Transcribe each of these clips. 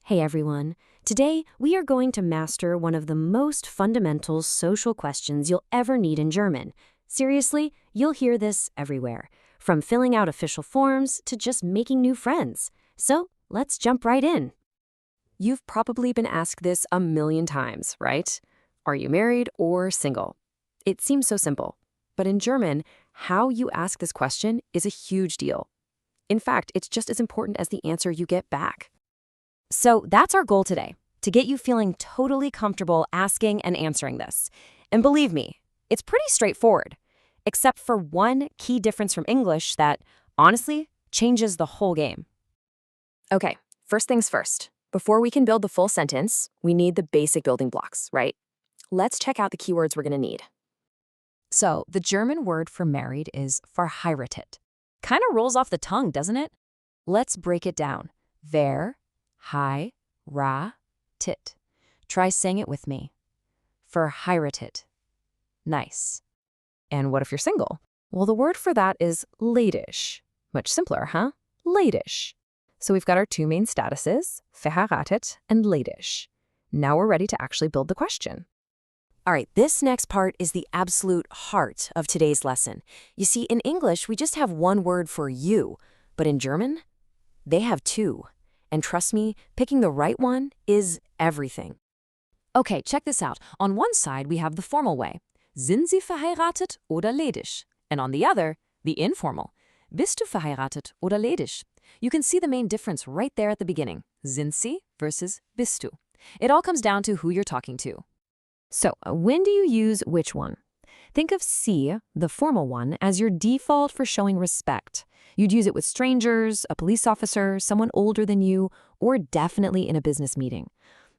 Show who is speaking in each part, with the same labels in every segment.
Speaker 1: Hey everyone. Today, we are going to master one of the most fundamental social questions you'll ever need in German. Seriously, you'll hear this everywhere, from filling out official forms to just making new friends. So, let's jump right in. You've probably been asked this a million times, right? Are you married or single? It seems so simple, but in German, how you ask this question is a huge deal. In fact, it's just as important as the answer you get back. So that's our goal today, to get you feeling totally comfortable asking and answering this. And believe me, it's pretty straightforward, except for one key difference from English that, honestly, changes the whole game. Okay, first things first. Before we can build the full sentence, we need the basic building blocks, right? Let's check out the keywords we're going to need. So, the German word for married is verheiratet. Kind of rolls off the tongue, doesn't it? Let's break it down. Verheiratet. Try saying it with me. Verheiratet. Nice. And what if you're single? Well, the word for that is ledig. Much simpler, huh? Ledig. So we've got our two main statuses, verheiratet and ledig. Now we're ready to actually build the question. All right, this next part is the absolute heart of today's lesson. You see, in English, we just have one word for you, but in German, they have two. And trust me, picking the right one is everything. Okay, check this out. On one side, we have the formal way. Sind Sie verheiratet oder ledig? And on the other, the informal. Bist du verheiratet oder ledig? You can see the main difference right there at the beginning. Sind Sie versus bist du. It all comes down to who you're talking to. So, when do you use which one? Think of Sie, the formal one, as your default for showing respect. You'd use it with strangers, a police officer, someone older than you, or definitely in a business meeting.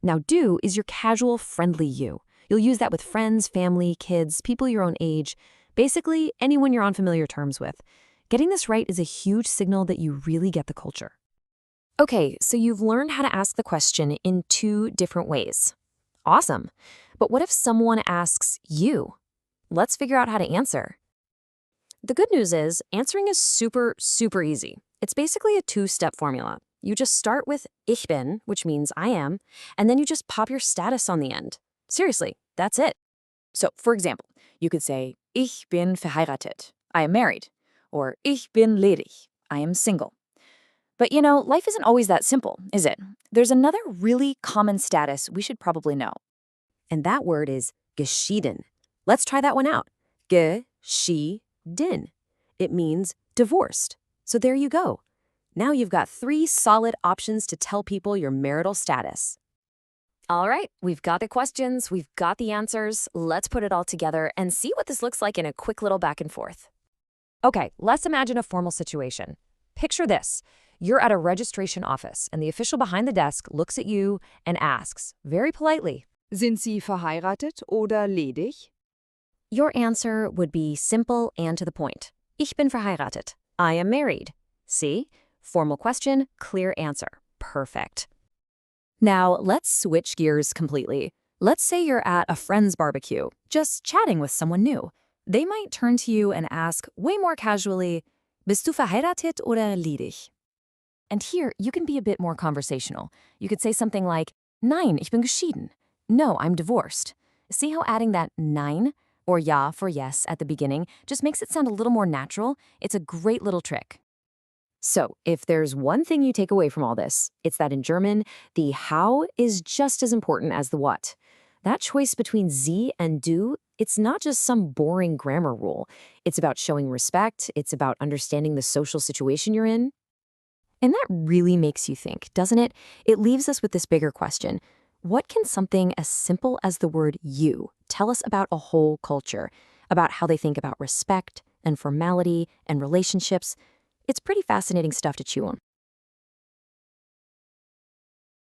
Speaker 1: Now, du is your casual, friendly you. You'll use that with friends, family, kids, people your own age, basically anyone you're on familiar terms with. Getting this right is a huge signal that you really get the culture. Okay, so you've learned how to ask the question in two different ways. Awesome. But what if someone asks you? Let's figure out how to answer. The good news is, answering is super easy. It's basically a two-step formula. You just start with ich bin, which means I am, and then you just pop your status on the end. Seriously, that's it. So, for example, you could say, ich bin verheiratet, I am married, or ich bin ledig, I am single. But you know, life isn't always that simple, is it? There's another really common status we should probably know. And that word is geschieden. Let's try that one out. Geschieden. It means divorced. So there you go. Now you've got three solid options to tell people your marital status. All right, we've got the questions, we've got the answers. Let's put it all together and see what this looks like in a quick little back and forth. Okay, let's imagine a formal situation. Picture this. You're at a registration office, and the official behind the desk looks at you and asks, very politely,
Speaker 2: Sind Sie verheiratet oder ledig?
Speaker 1: Your answer would be simple and to the point. Ich bin verheiratet. I am married. See? Formal question, clear answer. Perfect. Now, let's switch gears completely. Let's say you're at a friend's barbecue, just chatting with someone new. They might turn to you and ask, way more casually, Bist du verheiratet oder ledig? And here, you can be a bit more conversational. You could say something like, Nein, ich bin geschieden. No, I'm divorced. See how adding that nein, or ja for yes at the beginning, just makes it sound a little more natural? It's a great little trick. So, if there's one thing you take away from all this, it's that in German, the how is just as important as the what. That choice between Sie and du, it's not just some boring grammar rule. It's about showing respect, it's about understanding the social situation you're in. And that really makes you think, doesn't it? It leaves us with this bigger question. What can something as simple as the word you tell us about a whole culture, about how they think about respect and formality and relationships? It's pretty fascinating stuff to chew on.